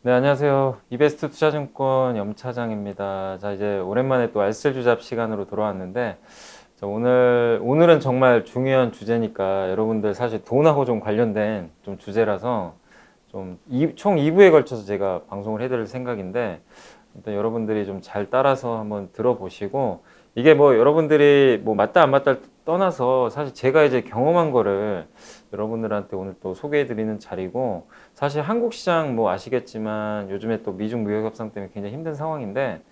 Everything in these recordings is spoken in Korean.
네, 안녕하세요. 이베스트 투자증권 염 차장입니다. 자, 이제 오랜만에 또 알쓸 주잡 시간으로 돌아왔는데, 자, 오늘은 정말 중요한 주제니까 여러분들 사실 돈하고 좀 관련된 좀 주제라서 총 2부에 걸쳐서 제가 방송을 해드릴 생각인데, 일단 여러분들이 좀 잘 따라서 한번 들어보시고, 이게 뭐 여러분들이 뭐 맞다 안 맞다를 떠나서 사실 제가 이제 경험한 거를 여러분들한테 오늘 또 소개해 드리는 자리고, 사실 한국 시장 뭐 아시겠지만 요즘에 또 미중 무역 협상 때문에 굉장히 힘든 상황인데,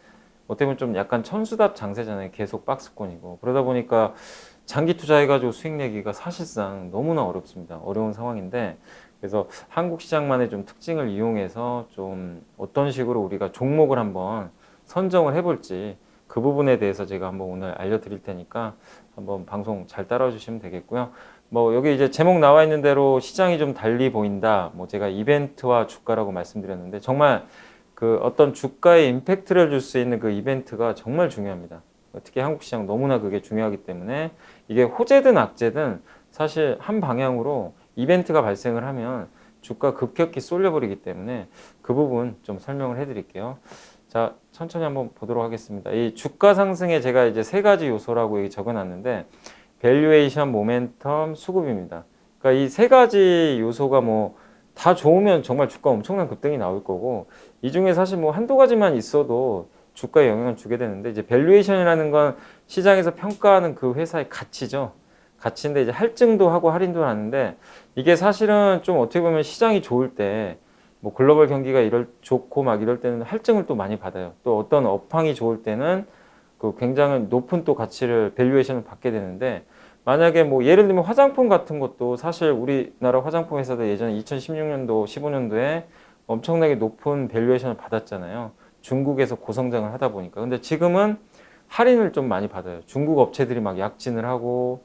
어떻게 보면 좀 약간 천수답 장세잖아요. 계속 박스권이고. 그러다 보니까 장기 투자해가지고 수익 내기가 사실상 너무나 어렵습니다. 어려운 상황인데, 그래서 한국 시장만의 좀 특징을 이용해서 좀 어떤 식으로 우리가 종목을 한번 선정을 해볼지, 그 부분에 대해서 제가 한번 오늘 알려드릴 테니까 한번 방송 잘 따라와 주시면 되겠고요. 뭐 여기 이제 제목 나와 있는 대로 시장이 좀 달리 보인다. 뭐 제가 이벤트와 주가라고 말씀드렸는데, 정말 그 어떤 주가에 임팩트를 줄 수 있는 그 이벤트가 정말 중요합니다. 특히 한국 시장 너무나 그게 중요하기 때문에, 이게 호재든 악재든 사실 한 방향으로 이벤트가 발생을 하면 주가 급격히 쏠려버리기 때문에 그 부분 좀 설명을 해드릴게요. 자, 천천히 한번 보도록 하겠습니다. 이 주가 상승에 제가 이제 세 가지 요소라고 여기 적어놨는데, 밸류에이션, 모멘텀, 수급입니다. 그러니까 이 세 가지 요소가 뭐 다 좋으면 정말 주가 엄청난 급등이 나올 거고, 이 중에 사실 뭐 한두 가지만 있어도 주가에 영향을 주게 되는데, 이제 밸류에이션이라는 건 시장에서 평가하는 그 회사의 가치죠. 가치인데 이제 할증도 하고 할인도 하는데, 이게 사실은 좀 어떻게 보면 시장이 좋을 때, 뭐 글로벌 경기가 좋고 막 이럴 때는 할증을 또 많이 받아요. 또 어떤 업황이 좋을 때는 그 굉장히 높은 또 가치를 밸류에이션을 받게 되는데, 만약에 뭐 예를 들면 화장품 같은 것도 사실 우리나라 화장품 회사도 예전에 2016년도 15년도에 엄청나게 높은 밸류에이션을 받았잖아요. 중국에서 고성장을 하다 보니까. 근데 지금은 할인을 좀 많이 받아요. 중국 업체들이 막 약진을 하고,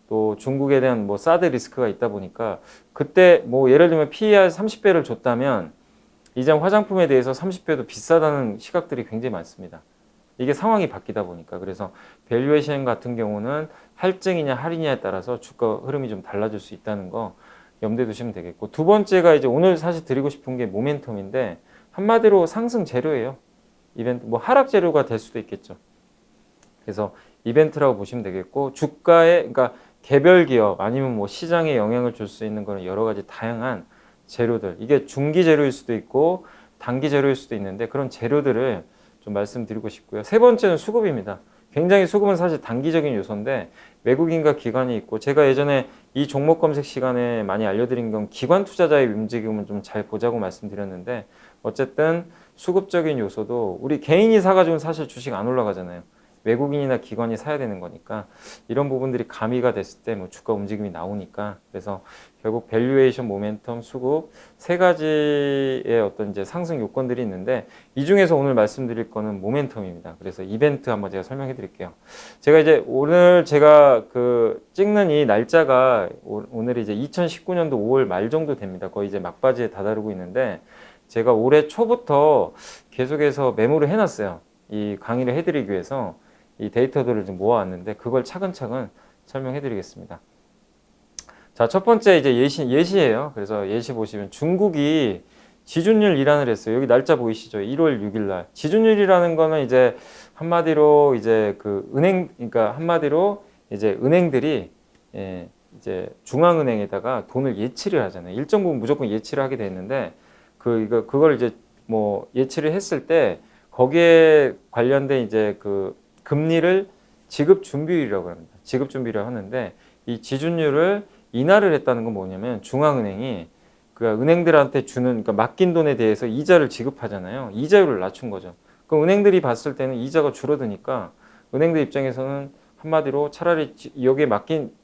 또 중국에 대한 뭐 사드 리스크가 있다 보니까, 그때 뭐 예를 들면 PER 30배를 줬다면 이제 화장품에 대해서 30배도 비싸다는 시각들이 굉장히 많습니다. 이게 상황이 바뀌다 보니까. 그래서 밸류에이션 같은 경우는 할증이냐 할인이냐에 따라서 주가 흐름이 좀 달라질 수 있다는 거 염두에 두시면 되겠고, 두 번째가 이제 오늘 사실 드리고 싶은 게 모멘텀인데, 한마디로 상승 재료예요. 이벤트, 뭐 하락 재료가 될 수도 있겠죠. 그래서 이벤트라고 보시면 되겠고, 주가에, 그러니까 개별 기업 아니면 뭐 시장에 영향을 줄 수 있는 거는 여러 가지 다양한 재료들, 이게 중기 재료일 수도 있고 단기 재료일 수도 있는데, 그런 재료들을 좀 말씀드리고 싶고요. 세 번째는 수급입니다. 굉장히 수급은 사실 단기적인 요소인데, 외국인과 기관이 있고, 제가 예전에 이 종목 검색 시간에 많이 알려드린 건 기관 투자자의 움직임을 좀 잘 보자고 말씀드렸는데, 어쨌든 수급적인 요소도 우리 개인이 사가지고는 사실 주식 안 올라가잖아요. 외국인이나 기관이 사야 되는 거니까, 이런 부분들이 가미가 됐을 때 뭐 주가 움직임이 나오니까, 그래서 결국 밸류에이션, 모멘텀, 수급 세 가지의 어떤 이제 상승 요건들이 있는데, 이 중에서 오늘 말씀드릴 거는 모멘텀입니다. 그래서 이벤트 한번 제가 설명해 드릴게요. 제가 이제 오늘 제가 그 찍는 이 날짜가 오늘이 이제 2019년도 5월 말 정도 됩니다. 거의 이제 막바지에 다다르고 있는데, 제가 올해 초부터 계속해서 메모를 해놨어요. 이 강의를 해드리기 위해서 이 데이터들을 좀 모아왔는데, 그걸 차근차근 설명해 드리겠습니다. 자, 첫 번째 이제 예시예요. 그래서 예시 보시면 중국이 지준율 이란을 했어요. 여기 날짜 보이시죠? 1월 6일 날. 지준율이라는 거는 이제 한마디로 이제 그 그러니까 한마디로 이제 은행들이, 이제 중앙은행에다가 돈을 예치를 하잖아요. 일정 부분 무조건 예치를 하게 되는데, 그걸 이제 뭐 예치를 했을 때 거기에 관련된 이제 그 금리를 지급 준비율이라고 합니다. 지급 준비를 하는데, 이 지준율을 인하를 했다는 건 뭐냐면, 중앙은행이 그 은행들한테 주는, 그러니까 맡긴 돈에 대해서 이자를 지급하잖아요. 이자율을 낮춘 거죠. 그럼 은행들이 봤을 때는 이자가 줄어드니까, 은행들 입장에서는 한마디로 차라리 여기에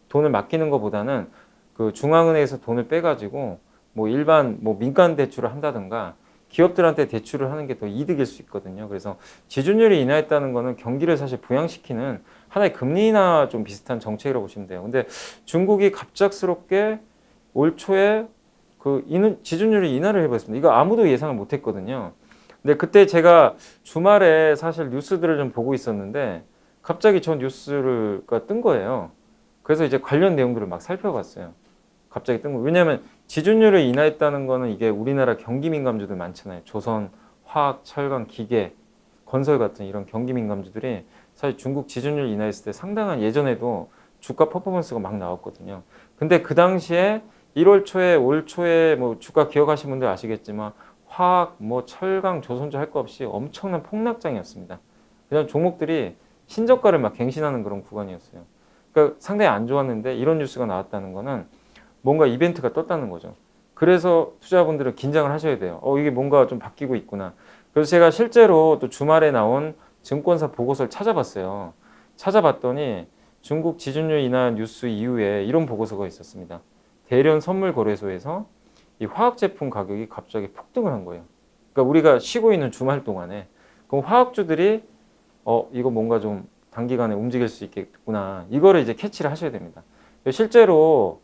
돈을 맡기는 것보다는 그 중앙은행에서 돈을 빼가지고 뭐 일반 뭐 민간 대출을 한다든가 기업들한테 대출을 하는 게 더 이득일 수 있거든요. 그래서 지준율이 인하했다는 거는 경기를 사실 부양시키는 하나의 금리 인하 좀 비슷한 정책이라고 보시면 돼요. 근데 중국이 갑작스럽게 올 초에 지준율이 인하를 해버렸습니다. 이거 아무도 예상을 못 했거든요. 근데 그때 제가 주말에 사실 뉴스들을 좀 보고 있었는데, 갑자기 저 뉴스가 뜬 거예요. 그래서 이제 관련 내용들을 막 살펴봤어요. 갑자기 뜬 거예요. 왜냐하면 지준율을 인하했다는 거는 이게 우리나라 경기 민감주들 많잖아요. 조선, 화학, 철강, 기계, 건설 같은 이런 경기 민감주들이 사실 중국 지준율 인하했을 때 상당한 예전에도 주가 퍼포먼스가 막 나왔거든요. 근데 그 당시에 1월 초에 올 초에 뭐 주가 기억하시는 분들 아시겠지만 화학, 뭐 철강, 조선주 할 거 없이 엄청난 폭락장이었습니다. 그냥 종목들이 신저가를 막 갱신하는 그런 구간이었어요. 그러니까 상당히 안 좋았는데 이런 뉴스가 나왔다는 거는 뭔가 이벤트가 떴다는 거죠. 그래서 투자분들은 긴장을 하셔야 돼요. 이게 뭔가 좀 바뀌고 있구나. 그래서 제가 실제로 또 주말에 나온 증권사 보고서를 찾아봤어요. 찾아봤더니 중국 지준율 인하 뉴스 이후에 이런 보고서가 있었습니다. 대련 선물 거래소에서 이 화학 제품 가격이 갑자기 폭등을 한 거예요. 그러니까 우리가 쉬고 있는 주말 동안에 그럼 화학주들이 이거 뭔가 좀 단기간에 움직일 수 있겠구나. 이거를 이제 캐치를 하셔야 됩니다. 실제로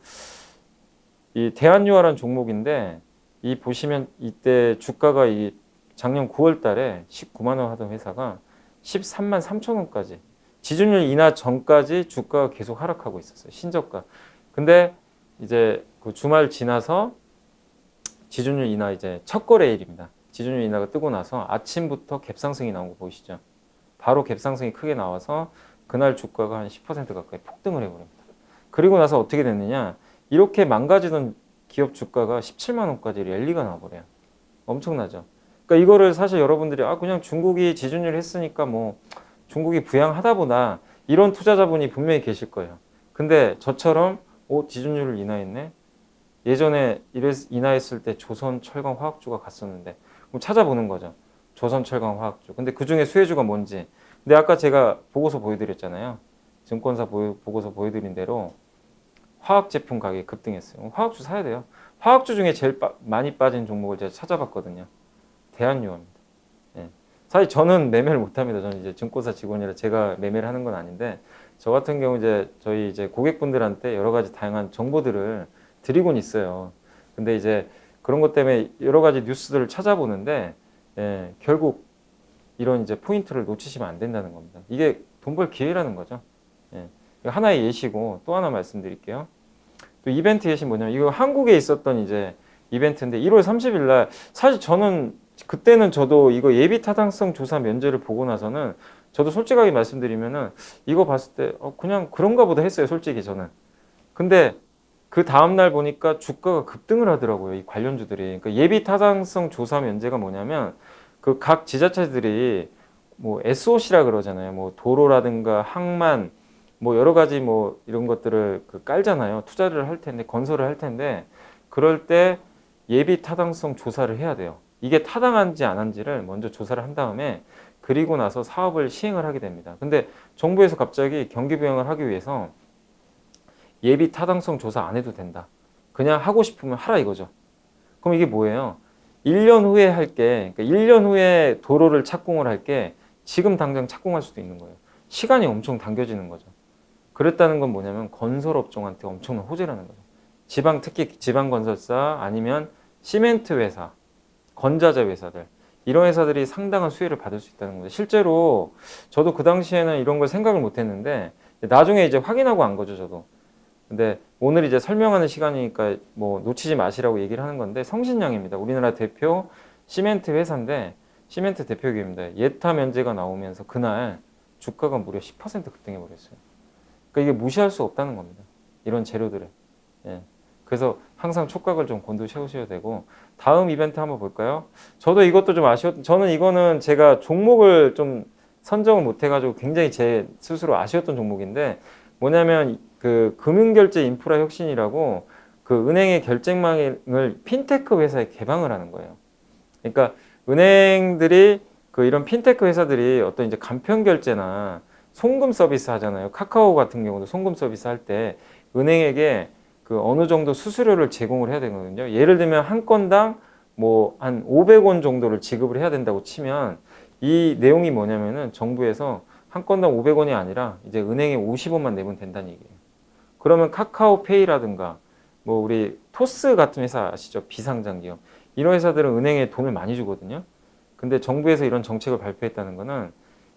이 대한유화라는 종목인데 이 보시면 이때 주가가 이 작년 9월 달에 19만 원 하던 회사가 13만 3천 원까지 지준율 인하 전까지 주가가 계속 하락하고 있었어요. 신저가. 근데 이제 그 주말 지나서 지준율 인하 이제 첫 거래일입니다. 지준율 인하가 뜨고 나서 아침부터 갭상승이 나온 거 보이시죠? 바로 갭상승이 크게 나와서 그날 주가가 한 10% 가까이 폭등을 해버립니다. 그리고 나서 어떻게 됐느냐? 이렇게 망가지던 기업 주가가 17만 원까지 랠리가 나와버려요. 엄청나죠? 그러니까 이거를 사실 여러분들이 그냥 중국이 지준율 했으니까 뭐 중국이 부양하다 보다 이런 투자자분이 분명히 계실 거예요. 근데 저처럼 지준율을 인하했네? 예전에 인하했을 때 조선, 철강, 화학주가 갔었는데 그럼 찾아보는 거죠. 조선, 철강, 화학주. 근데 그중에 수혜주가 뭔지. 근데 아까 제가 보고서 보여드렸잖아요. 증권사 보고서 보여드린 대로 화학 제품 가격이 급등했어요. 화학주 사야 돼요. 화학주 중에 제일 많이 빠진 종목을 제가 찾아봤거든요. 대한유화입니다. 예. 사실 저는 매매를 못합니다. 저는 이제 증권사 직원이라 제가 매매를 하는 건 아닌데 저 같은 경우 이제 저희 이제 고객분들한테 여러 가지 다양한 정보들을 드리곤 있어요. 근데 이제 그런 것 때문에 여러 가지 뉴스들을 찾아보는데 결국 이런 이제 포인트를 놓치시면 안 된다는 겁니다. 이게 돈 벌 기회라는 거죠. 하나의 예시고 또 하나 말씀드릴게요. 또 이벤트 예시 뭐냐면 이거 한국에 있었던 이제 이벤트인데 1월 30일 날 사실 저는 그때는 저도 이거 예비 타당성 조사 면제를 보고 나서는 저도 솔직하게 말씀드리면은 이거 봤을 때 그냥 그런가 보다 했어요. 솔직히 저는. 근데 그 다음날 보니까 주가가 급등을 하더라고요. 이 관련주들이. 그러니까 예비 타당성 조사 면제가 뭐냐면 그 각 지자체들이 뭐 SOC라 그러잖아요. 뭐 도로라든가 항만 뭐 여러 가지 뭐 이런 것들을 깔잖아요. 투자를 할 텐데 건설을 할 텐데 그럴 때 예비 타당성 조사를 해야 돼요. 이게 타당한지 안 한지를 먼저 조사를 한 다음에 그리고 나서 사업을 시행을 하게 됩니다. 근데 정부에서 갑자기 경기 부양을 하기 위해서 예비 타당성 조사 안 해도 된다. 그냥 하고 싶으면 하라 이거죠. 그럼 이게 뭐예요? 1년 후에 할게, 그러니까 1년 후에 도로를 착공을 할게 지금 당장 착공할 수도 있는 거예요. 시간이 엄청 당겨지는 거죠. 그랬다는 건 뭐냐면 건설업종한테 엄청난 호재라는 거죠. 특히 지방건설사 아니면 시멘트 회사, 건자재 회사들 이런 회사들이 상당한 수혜를 받을 수 있다는 거죠. 실제로 저도 그 당시에는 이런 걸 생각을 못 했는데 나중에 이제 확인하고 안 거죠, 저도. 근데 오늘 이제 설명하는 시간이니까 뭐 놓치지 마시라고 얘기를 하는 건데 성신양입니다. 우리나라 대표 시멘트 회사인데 시멘트 대표기업입니다. 예타 면제가 나오면서 그날 주가가 무려 10% 급등해 버렸어요. 그러니까 이게 무시할 수 없다는 겁니다. 이런 재료들을. 그래서 항상 촉각을 좀 곤두세우셔야 되고 다음 이벤트 한번 볼까요? 저도 이것도 좀 저는 이거는 제가 종목을 좀 선정을 못 해가지고 굉장히 제 스스로 아쉬웠던 종목인데 뭐냐면 그 금융결제 인프라 혁신이라고 그 은행의 결제망을 핀테크 회사에 개방을 하는 거예요. 그러니까 은행들이 이런 핀테크 회사들이 어떤 이제 간편 결제나 송금 서비스 하잖아요. 카카오 같은 경우도 송금 서비스 할 때 은행에게 어느 정도 수수료를 제공을 해야 되거든요. 예를 들면 한 건당 뭐 한 500원 정도를 지급을 해야 된다고 치면 이 내용이 뭐냐면은 정부에서 한 건당 500원이 아니라 이제 은행에 50원만 내면 된다는 얘기예요. 그러면 카카오페이라든가 뭐 우리 토스 같은 회사 아시죠? 비상장 기업. 이런 회사들은 은행에 돈을 많이 주거든요. 근데 정부에서 이런 정책을 발표했다는 거는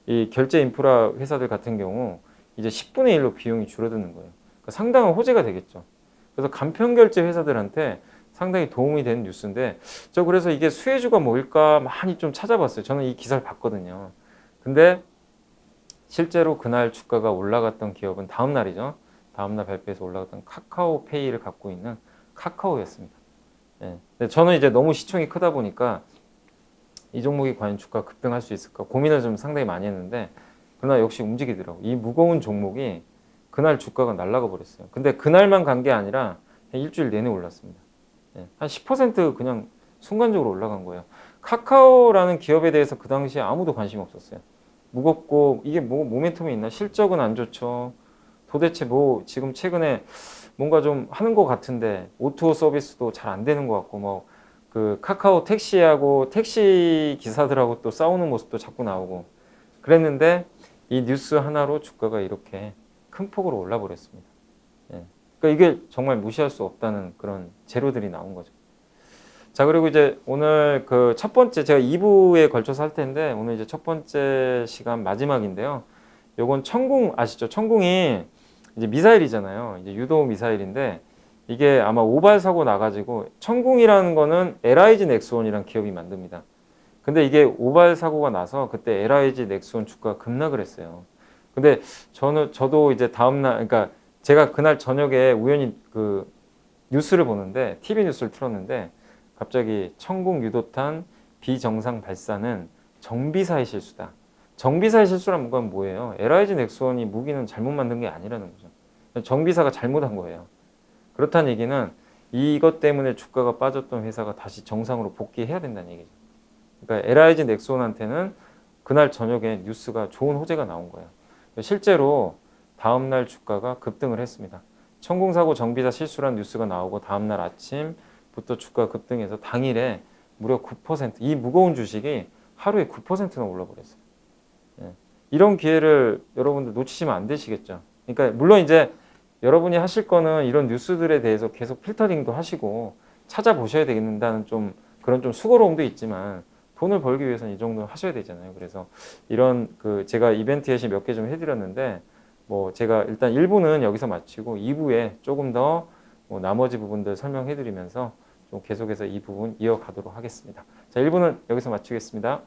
이 결제 인프라 회사들 같은 경우 이제 10분의 1로 비용이 줄어드는 거예요. 그러니까 상당한 호재가 되겠죠. 그래서 간편결제 회사들한테 상당히 도움이 되는 뉴스인데 저 그래서 이게 수혜주가 뭘까 많이 좀 찾아봤어요. 저는 이 기사를 봤거든요. 근데 실제로 그날 주가가 올라갔던 기업은 다음 날이죠. 다음 날 발표해서 올라갔던 카카오페이를 갖고 있는 카카오였습니다. 예. 근데 저는 이제 너무 시총이 크다 보니까 이 종목이 과연 주가 급등할 수 있을까 고민을 좀 상당히 많이 했는데 그러나 역시 움직이더라고. 이 무거운 종목이 그날 주가가 날아가 버렸어요. 근데 그날만 간 게 아니라 일주일 내내 올랐습니다. 예. 한 10% 그냥 순간적으로 올라간 거예요. 카카오라는 기업에 대해서 그 당시에 아무도 관심이 없었어요. 무겁고 이게 뭐 모멘텀이 있나? 실적은 안 좋죠. 도대체 뭐 지금 최근에 뭔가 좀 하는 것 같은데 O2O 서비스도 잘 안 되는 것 같고 뭐 그 카카오 택시하고 택시 기사들하고 또 싸우는 모습도 자꾸 나오고 그랬는데 이 뉴스 하나로 주가가 이렇게 큰 폭으로 올라 버렸습니다. 예. 그러니까 이게 정말 무시할 수 없다는 그런 재료들이 나온 거죠. 자, 그리고 이제 오늘 그 첫 번째 제가 2부에 걸쳐서 할 텐데 오늘 이제 첫 번째 시간 마지막인데요. 요건 천궁 아시죠? 천궁이 이제 미사일이잖아요. 이제 유도 미사일인데 이게 아마 오발 사고 나가지고 천궁이라는 거는 LIG 넥스원이라는 기업이 만듭니다. 근데 이게 오발 사고가 나서 그때 LIG 넥스원 주가가 급락을 했어요. 근데 저도 이제 다음날 그러니까 제가 그날 저녁에 우연히 그 뉴스를 보는데 TV 뉴스를 틀었는데 갑자기 천궁 유도탄 비정상 발사는 정비사의 실수다. 정비사의 실수란 건 뭐예요? LIG 넥스원이 무기는 잘못 만든 게 아니라는 거죠. 정비사가 잘못한 거예요. 그렇다는 얘기는 이것 때문에 주가가 빠졌던 회사가 다시 정상으로 복귀해야 된다는 얘기죠. 그러니까 LIG 넥스원한테는 그날 저녁에 뉴스가 좋은 호재가 나온 거예요. 실제로 다음날 주가가 급등을 했습니다. 천궁사고 정비사 실수란 뉴스가 나오고 다음날 아침부터 주가가 급등해서 당일에 무려 9%이 무거운 주식이 하루에 9%나 올라버렸어요. 예. 이런 기회를 여러분들 놓치시면 안 되시겠죠. 그러니까 물론 이제 여러분이 하실 거는 이런 뉴스들에 대해서 계속 필터링도 하시고 찾아보셔야 된다는 좀 그런 좀 수고로움도 있지만 돈을 벌기 위해서는 이 정도 하셔야 되잖아요. 그래서 이런 그 제가 이벤트 예시 몇 개 좀 해드렸는데 뭐 제가 일단 1부는 여기서 마치고 2부에 조금 더 뭐 나머지 부분들 설명해드리면서 좀 계속해서 이 부분 이어가도록 하겠습니다. 자, 1부는 여기서 마치겠습니다.